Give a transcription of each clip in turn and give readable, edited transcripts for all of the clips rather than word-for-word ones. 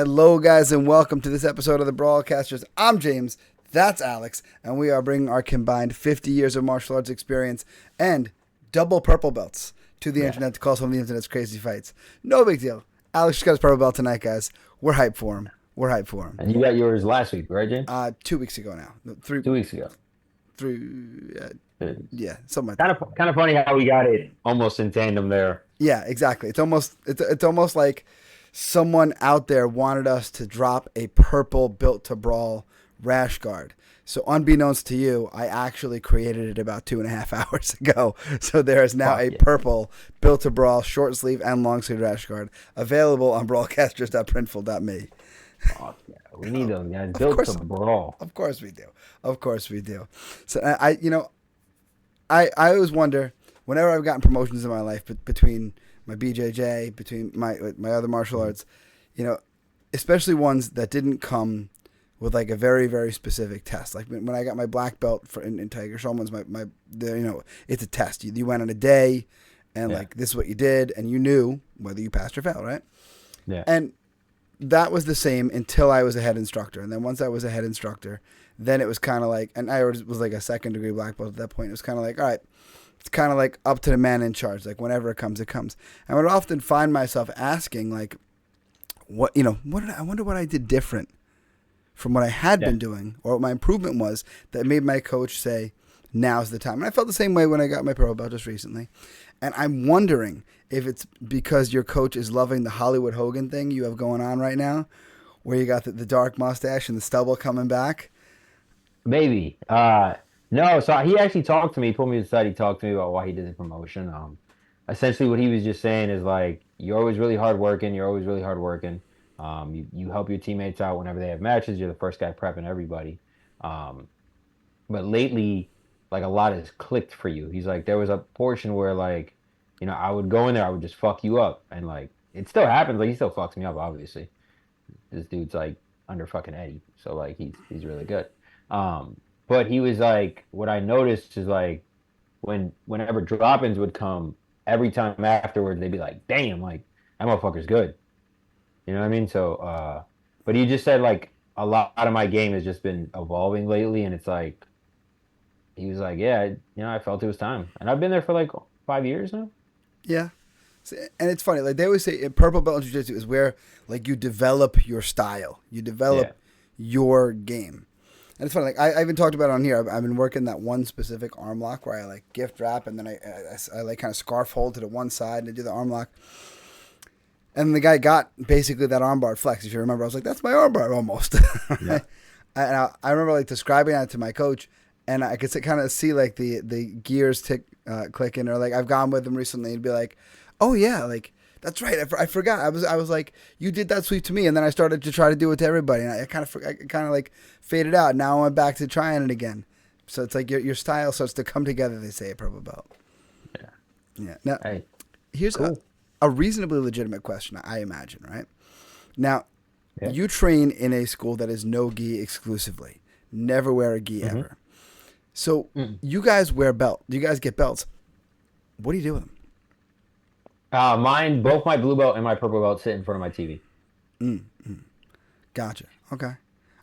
Hello, guys, and welcome to this episode of the Brawlcasters. I'm James, that's Alex, and we are bringing our combined 50 years of martial arts experience and double purple belts to the internet to call some of the internet's crazy fights. No big deal. Alex just got his purple belt tonight, guys. We're hyped for him. And you got yours last week, right, James? 2 weeks ago now. No, 2 weeks ago. Yeah, something like that. Kind of funny how we got it almost in tandem there. Yeah, exactly. It's almost like someone out there wanted us to drop a purple built to brawl rash guard. So unbeknownst to you, I actually created it about 2.5 hours ago. So there is now a purple built to brawl short sleeve and long sleeve rash guard available on brawlcasters.printful.me. Oh, yeah. We need those guys built to brawl. Of course we do. So I always wonder whenever I've gotten promotions in my life between my BJJ, between my other martial arts, especially ones that didn't come with like a very, very specific test. Like when I got my black belt in Tiger Schulman's, it's a test. You went on a day, and like this is what you did, and you knew whether you passed or failed, right? Yeah. And that was the same until I was a head instructor, and then once I was a head instructor, then it was kind of like, and I was like a second degree black belt at that point. It was kind of like, all right, it's kind of like up to the man in charge. Like whenever it comes, it comes. And I would often find myself asking, like, I wonder what I did different from what I had been doing, or what my improvement was that made my coach say, now's the time. And I felt the same way when I got my purple belt just recently. And I'm wondering if it's because your coach is loving the Hollywood Hogan thing you have going on right now, where you got the dark mustache and the stubble coming back. Maybe. No, so he actually talked to me. He pulled me aside. He talked to me about why he did the promotion. Essentially what he was just saying is like, you're always really hardworking. You help your teammates out whenever they have matches. You're the first guy prepping everybody. But lately, like a lot has clicked for you. He's like, there was a portion where like, I would go in there, I would just fuck you up. And like, it still happens. Like he still fucks me up, obviously. This dude's like under fucking Eddie. So like, he's really good. But he was like, what I noticed is like, whenever drop-ins would come, every time afterwards, they'd be like, damn, like, that motherfucker's good. You know what I mean? So, but he just said like, a lot of my game has just been evolving lately. And it's like, he was like, yeah, I felt it was time. And I've been there for like 5 years now. Yeah. And it's funny. Like they always say purple belt in jiu-jitsu is where like you develop your style. You develop your game. And it's funny, like I even talked about it on here. I've been working that one specific arm lock where I like gift wrap and then I like kind of scarf hold to the one side and I do the arm lock. And the guy got basically that armbar flex. If you remember, I was like, that's my armbar almost. Yeah. And I remember like describing that to my coach, and I could kind of see like the gears clicking, or like I've gone with him recently and be like, oh yeah, like that's right. I forgot. I was like, you did that sweep to me, and then I started to try to do it to everybody, and I kind of like faded out. Now I'm back to trying it again. So it's like your style starts to come together. They say at purple belt. Yeah. Yeah. Now, hey, here's cool. a reasonably legitimate question, I imagine, right? Now, you train in a school that is no gi exclusively. Never wear a gi ever. So you guys wear belt. You guys get belts. What do you do with them? Mine, both my blue belt and my purple belt sit in front of my TV. Gotcha. Okay.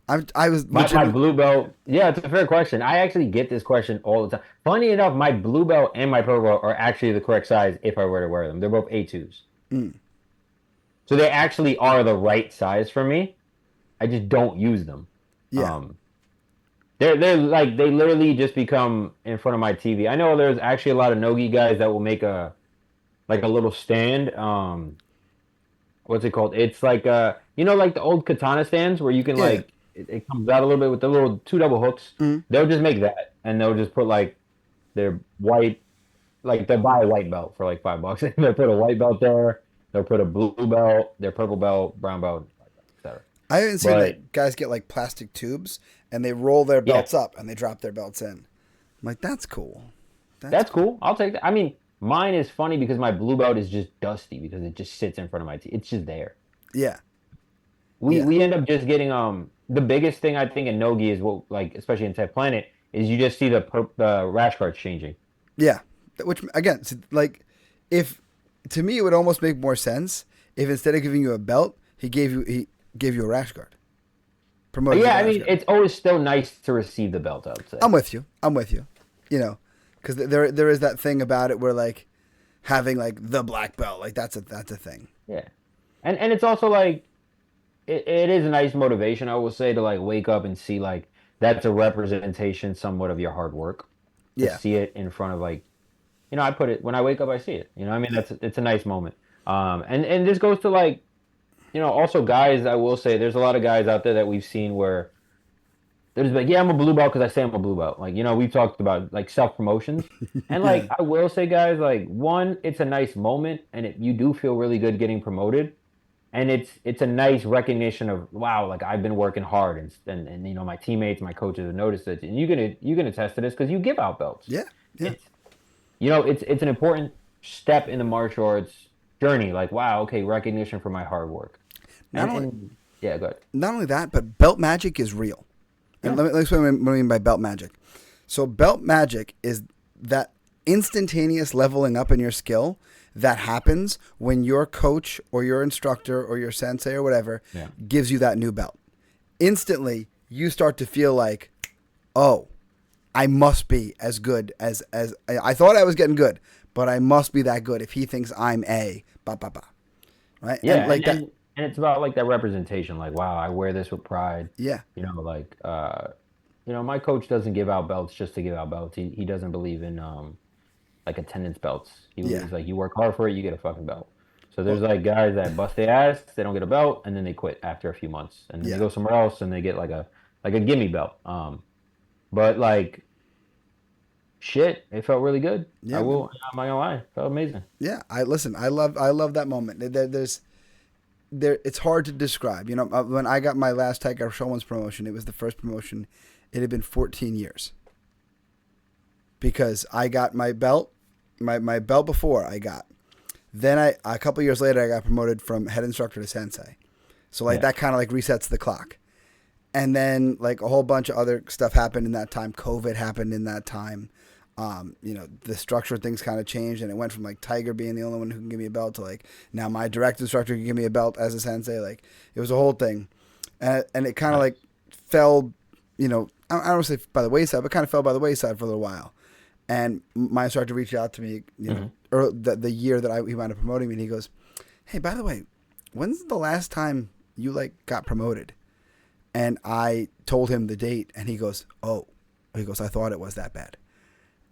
I was my blue belt. Yeah, it's a fair question. I actually get this question all the time. Funny enough, my blue belt and my purple belt are actually the correct size if I were to wear them. They're both A2s. So they actually are the right size for me. I just don't use them. Yeah. They're like, they literally just become in front of my TV. I know there's actually a lot of no-gi guys that will make a little stand. What's it called? It's like like the old katana stands where you can like it comes out a little bit with the little 2 double hooks. They'll just make that, and they'll just put like their white, like they'll buy a white belt for like $5. They'll put a white belt there. They'll put a blue belt, their purple belt, brown belt, etc. I haven't seen that guys get like plastic tubes and they roll their belts up and they drop their belts in. I'm like, that's cool. That's cool. I'll take that. I mean, mine is funny because my blue belt is just dusty because it just sits in front of my teeth. It's just there. Yeah. We end up just getting the biggest thing I think in no-gi is what, like, especially in Tech Planet, is you just see the rash cards changing. Yeah. Which again, like, if to me it would almost make more sense if instead of giving you a belt, he gave you gave you a rash guard. Promoted you Yeah, to I rash mean, guard. it's always still nice to receive the belt, I would say. I'm with you. You know, because there is that thing about it where like having like the black belt, like that's a thing. Yeah. And it's also like it is a nice motivation, I will say, to like wake up and see like that's a representation somewhat of your hard work. To Yeah, see it in front of like, I put it when I wake up, I see it. I mean, it's a nice moment. And this goes to like, also guys, I will say there's a lot of guys out there that we've seen where they're just like, yeah, I'm a blue belt because I say I'm a blue belt. Like, we've talked about like self promotions. And yeah, like I will say, guys, like one, it's a nice moment and you do feel really good getting promoted. And it's a nice recognition of wow, like I've been working hard and my teammates, my coaches have noticed it. And you can attest to this because you give out belts. yeah, yeah. It's it's an important step in the martial arts journey. Like, wow, okay, recognition for my hard work. Not And only and yeah, good. not only that, but belt magic is real. And Yeah. let me explain what I mean by belt magic. So belt magic is that instantaneous leveling up in your skill that happens when your coach or your instructor or your sensei or whatever Yeah. gives you that new belt. Instantly, you start to feel like, oh, I must be as good as I thought I was getting good, but I must be that good if he thinks I'm a ba ba ba, right? Yeah, And like that, and it's about like that representation. Like, wow, I wear this with pride. yeah, Like my coach doesn't give out belts just to give out belts. He doesn't believe in like attendance belts. He yeah. believes like you work hard for it, you get a fucking belt. So there's Well, like guys that bust their ass, they don't get a belt, and then they quit after a few months, and then they yeah, go somewhere else and they get like a gimme belt. But like shit, it felt really good. yeah, man. I'm not gonna lie, it felt amazing. Yeah. I love that moment. It's hard to describe. When I got my last Tiger Showman's promotion, it was the first promotion. It had been 14 years because I got my belt, my belt before I got. Then a couple years later, I got promoted from head instructor to sensei. So like Yeah, that kind of like resets the clock. And then like a whole bunch of other stuff happened in that time. COVID happened in that time. The structure of things kind of changed, and it went from like Tiger being the only one who can give me a belt to like now my direct instructor can give me a belt as a sensei. Like it was a whole thing, and it kind of nice. like fell, I don't want to say by the wayside, but kind of fell by the wayside for a little while. And my instructor reached out to me, Hmm. the year that he wound up promoting me, and he goes, "Hey, by the way, when's the last time you like got promoted?" And I told him the date, and he goes, "Oh," he goes, "I thought it was that bad."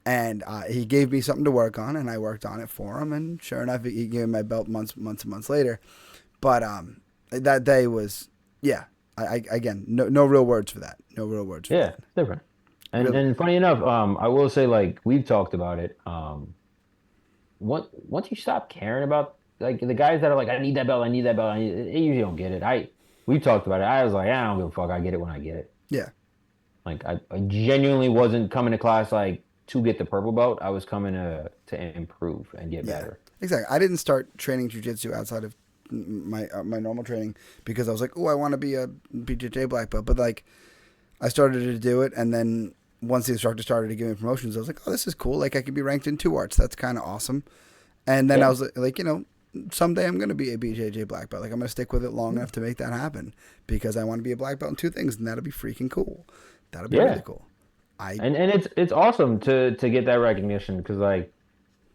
And he gave me something to work on, and I worked on it for him. And sure enough, he gave me my belt months and months later. But that day was, yeah. I again, no real words for that. No real words for Yeah, that. it's different. And Really, and funny enough, I will say like we've talked about it. Once you stop caring about like the guys that are like, I need that belt, I need that belt, they usually don't get it. We talked about it. I was like, I don't give a fuck. I get it when I get it. yeah, Like I genuinely wasn't coming to class like to get the purple belt. I was coming to improve and get yeah, better. exactly. I didn't start training jujitsu outside of my normal training because I was like, oh, I want to be a BJJ black belt. But like, I started to do it, and then once the instructor started to give me promotions, I was like, oh, this is cool. Like I could be ranked in 2 arts. That's kind of awesome. And then I Yeah. was like, someday I'm going to be a BJJ black belt. Like I'm going to stick with it long enough to make that happen because I want to be a black belt in 2 things, and that'll be freaking cool. That'll be really Yeah. cool. I And it's awesome to get that recognition because like,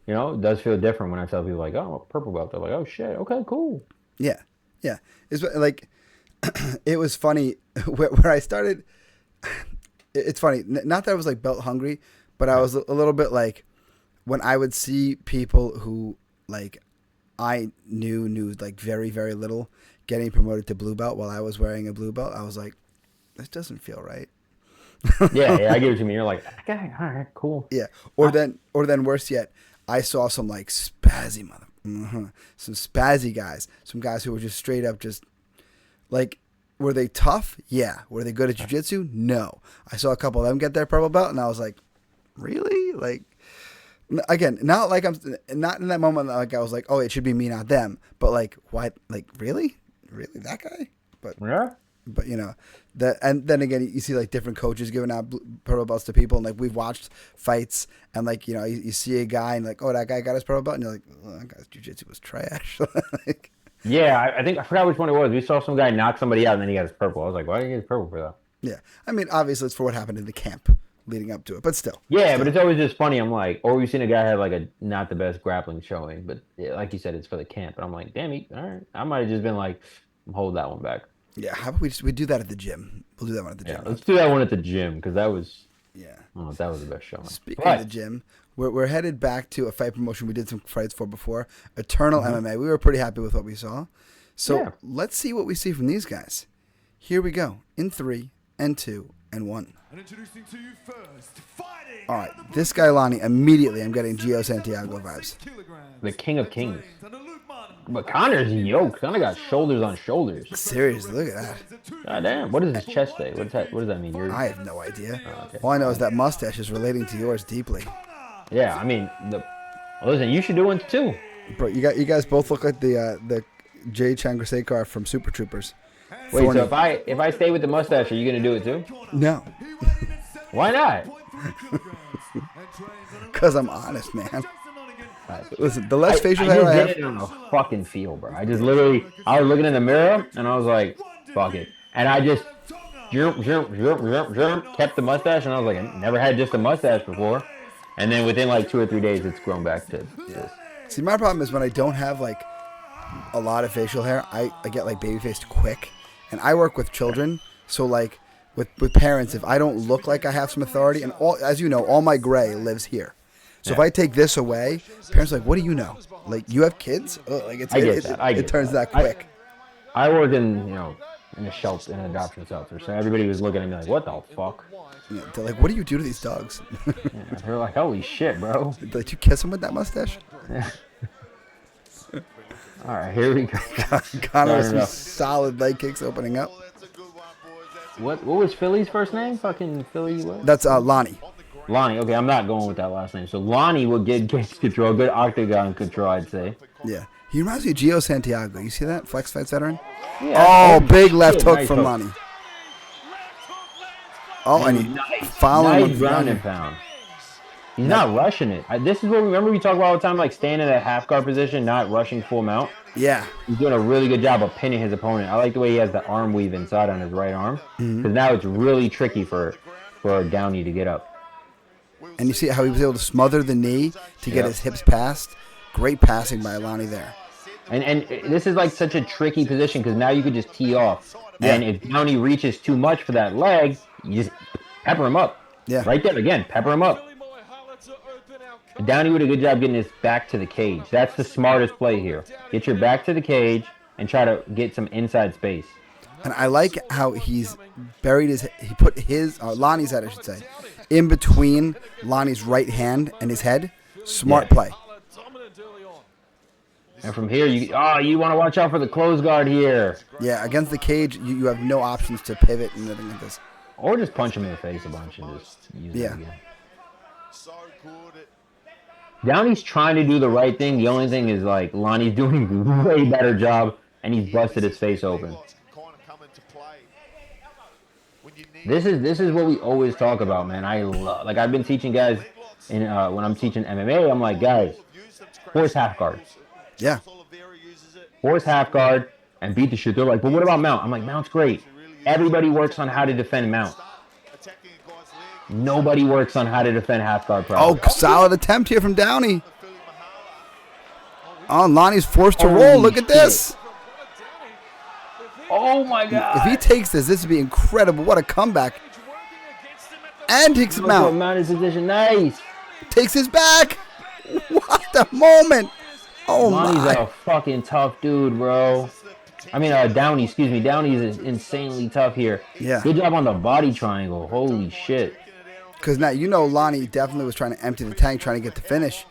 it does feel different when I tell people like, oh, I'm a purple belt. They're like, oh shit, okay, cool. Yeah, yeah. It's like it was funny where I started. It's funny, not that I was like belt hungry, but I Yeah. was a little bit like when I would see people who like I knew like very very little getting promoted to blue belt while I was wearing a blue belt. I was like, this doesn't feel right. Yeah, yeah, I get what you mean. You're like, okay, all right, cool. Yeah, Uh, or then worse yet, I saw some like spazzy some spazzy guys, some guys who were just straight up just like, were they tough? Yeah. Were they good at jujitsu? No. I saw a couple of them get their purple belt, and I was like, really? Like, again, not like I'm not in that moment. Like I was like, oh, it should be me, not them. But like, why? Like, really that guy? yeah. But that, and then again, you see like different coaches giving out purple belts to people, and like we've watched fights, and like you see a guy, and like, oh, that guy got his purple belt, and you're like, oh, that guy's jiu-jitsu was trash. Like, Yeah, I think I forgot which one it was. We saw some guy knock somebody out, and then he got his purple. I was like, why did he get his purple for that? Yeah, I mean, obviously it's for what happened in the camp leading up to it, but still. Yeah, but it's always just funny. I'm like, or we've seen a guy have like a not the best grappling showing, but yeah, like you said, it's for the camp. And I'm like, damn, all right. I might have just been like, hold that one back. Yeah, how about we do that at the gym? We'll do that one at the gym. Yeah, let's do that one at the gym because that was, yeah. Oh, that was the best showing. Speaking of the gym, we're headed back to a fight promotion we did some fights for before, Eternal MMA. We were pretty happy with what we saw. So let's see what we see from these guys. Here we go in 3 and 2 and 1. And introducing to you first, fighting. All right, this guy Lonnie, immediately I'm getting Gio Santiago vibes. The King of Kings. But Connor's yoked. Connor got shoulders on shoulders. Seriously, look at that. God damn. What is his chest day? What does that mean? I have no idea. All I know is that mustache is relating to yours deeply. Yeah, I mean, listen, you should do one too. Bro, you guys both look like the Jay Chandrasekhar from Super Troopers. Wait, so if I stay with the mustache, are you gonna do it too? No. Why not? Because I'm honest, man. Listen, the less facial hair I have. I did it on a fucking feel, bro. I was looking in the mirror and I was like, fuck it. And I just kept the mustache and I was like, I never had just a mustache before. And then within like 2 or 3 days, it's grown back to this. See, my problem is when I don't have like a lot of facial hair, I get like baby faced quick. And I work with children, so like with parents, if I don't look like I have some authority, and as you know, all my gray lives here. So if I take this away, parents are like, what do you know? Like, you have kids? Like it turns that quick. I work in an adoption shelter, so everybody was looking at me like, what the fuck? Yeah, they're like, what do you do to these dogs? They're like, holy shit, bro. Did you kiss them with that mustache? Yeah. All right, here we go. Connor with some solid leg kicks opening up. What was Philly's first name? Fucking Philly what? That's Lonnie. Lonnie. Okay, I'm not going with that last name. So Lonnie will get cage control, good octagon control, I'd say. Yeah. He reminds me of Gio Santiago. You see that? Flex Fights veteran? Yeah, big left hook from Lonnie. Oh, and he's following him. Ground and pound. He's not rushing it. This is what remember we talk about all the time, like staying in that half guard position, not rushing full mount. Yeah. He's doing a really good job of pinning his opponent. I like the way he has the arm weave inside on his right arm. Because now it's really tricky for Downey to get up. And you see how he was able to smother the knee to get his hips past. Great passing by Lonnie there. And this is like such a tricky position because now you could just tee off. Yeah. And if Downey reaches too much for that leg, you just pepper him up. Yeah. Right there again, pepper him up. Downey did a good job getting his back to the cage. That's the smartest play here. Get your back to the cage and try to get some inside space. And I like how he's buried he put Lonnie's head, I should say, in between Lonnie's right hand and his head. Smart play. And from here, you want to watch out for the close guard here. Yeah, against the cage, you have no options to pivot and anything like this. Or just punch him in the face a bunch and just use it again. Downey's trying to do the right thing. The only thing is, like, Lonnie's doing a way better job, and he's busted his face open. This is what we always talk about, man. I've been teaching guys when I'm teaching MMA. I'm like, guys, force half guard. Yeah. Force half guard and beat the shit. They're like, but what about mount? I'm like, mount's great. Everybody works on how to defend mount. Nobody works on how to defend half guard properly. Oh, solid attempt here from Downey. Oh, and Lonnie's forced to roll. Look at this. Oh, my God. If he takes this would be incredible. What a comeback. And takes him out. Mount his position. Nice. Takes his back. What a moment. Oh, Lonnie's my. a fucking tough dude, bro. I mean, Downey, excuse me. Downey is insanely tough here. Yeah. Good job on the body triangle. Holy shit. Because now, Lonnie definitely was trying to empty the tank, trying to get the finish.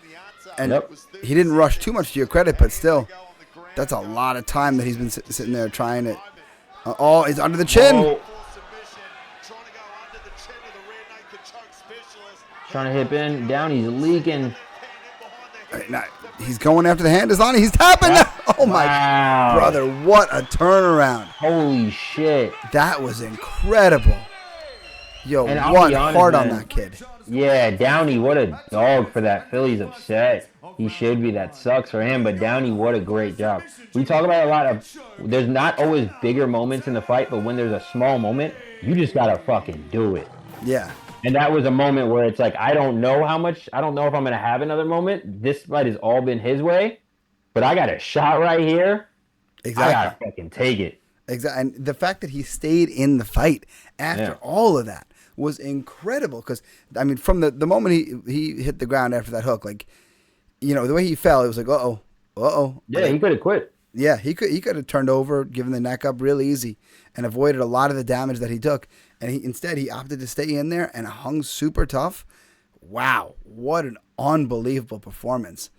And he didn't rush too much to your credit, but still, that's a lot of time that he's been sitting there trying it. He's under the chin. Oh. Trying to hip in. Downey's leaking. Right, now, he's going after the hand. Is Lonnie? He's tapping. Oh, my brother. What a turnaround. Holy shit. That was incredible. Yo, and what heart on that kid. Yeah, Downey, what a dog for that. Philly's upset. he should be. That sucks for him. But Downey, what a great job. We talk about a lot of. There's not always bigger moments in the fight, but when there's a small moment, you just gotta fucking do it. Yeah. And that was a moment where it's like, I don't know if I'm gonna have another moment. This fight has all been his way, but I got a shot right here. Exactly. I gotta fucking take it. Exactly. And the fact that he stayed in the fight after all of that was incredible. Because, I mean, from the moment he hit the ground after that hook, like, you know, the way he fell, it was like, uh-oh. Yeah, like, he could have quit. Yeah, he could have turned over, given the neck up real easy, and avoided a lot of the damage that he took. And instead he opted to stay in there and hung super tough. Wow, what an unbelievable performance,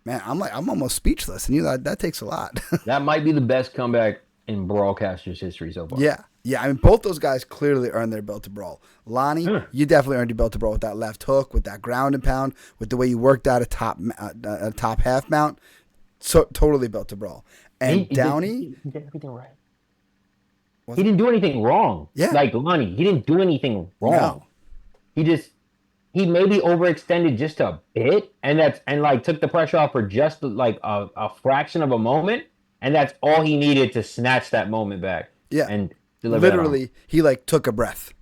man! I'm almost speechless, and that takes a lot. That might be the best comeback in Brawlcasters history so far. Yeah. I mean, both those guys clearly earned their belt to brawl. Lonnie, you definitely earned your belt to brawl with that left hook, with that ground and pound, with the way you worked out a top half mount. So totally built to brawl. And Downey, he did everything right. He didn't do anything wrong. Yeah, like Lonnie, he didn't do anything wrong. No. He maybe overextended just a bit, and took the pressure off for just like a fraction of a moment, and that's all he needed to snatch that moment back. Yeah, and deliver literally, he like took a breath.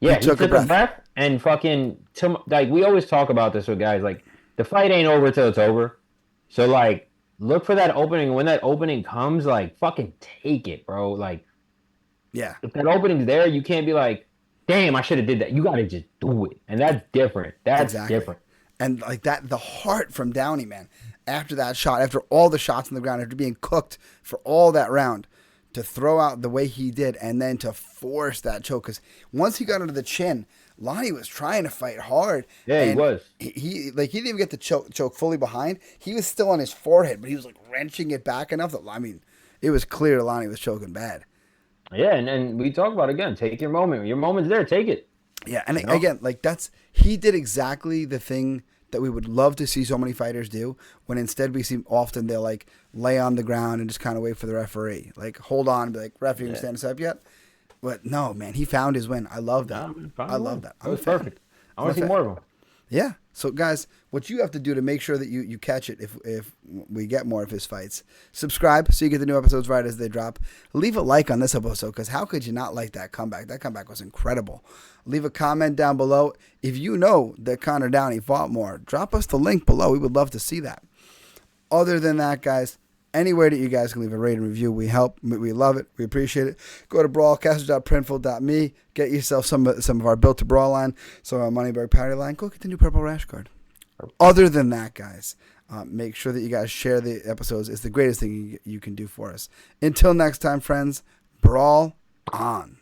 Yeah, he took a breath and fucking like we always talk about this with guys. Like the fight ain't over till it's over, so like. Look for that opening. When that opening comes, like, fucking take it, bro. Like, yeah. If that opening's there, you can't be like, damn, I should have did that. You got to just do it. And that's different. That's different. And, like, the heart from Downey, man, after that shot, after all the shots on the ground, after being cooked for all that round, to throw out the way he did and then to force that choke. Because once he got under the chin, Lonnie was trying to fight hard. Yeah, he was. He didn't even get the choke fully behind. He was still on his forehead, but he was like wrenching it back enough that, I mean, it was clear Lonnie was choking bad. Yeah, and we talk about it again. Take your moment. Your moment's there. Take it. Yeah, and again, like he did exactly the thing that we would love to see so many fighters do. When instead we see often they'll like lay on the ground and just kind of wait for the referee, like hold on, and be like, "Ref, you can stand us up yet?" But no, man, he found his win. I love that. I love that. That was perfect. I want to see more of him. Yeah. So, guys, what you have to do to make sure that you catch it if we get more of his fights, subscribe so you get the new episodes right as they drop. Leave a like on this episode because how could you not like that comeback? That comeback was incredible. Leave a comment down below. If you know that Connor Downey fought more, drop us the link below. We would love to see that. Other than that, guys, anywhere that you guys can leave a rating review, we help. We love it. We appreciate it. Go to brawlcasters.printful.me. Get yourself some of our Built to Brawl line, some of our Moneyberg Party line. Go get the new purple rash guard. Other than that, guys, make sure that you guys share the episodes. It's the greatest thing you can do for us. Until next time, friends, brawl on.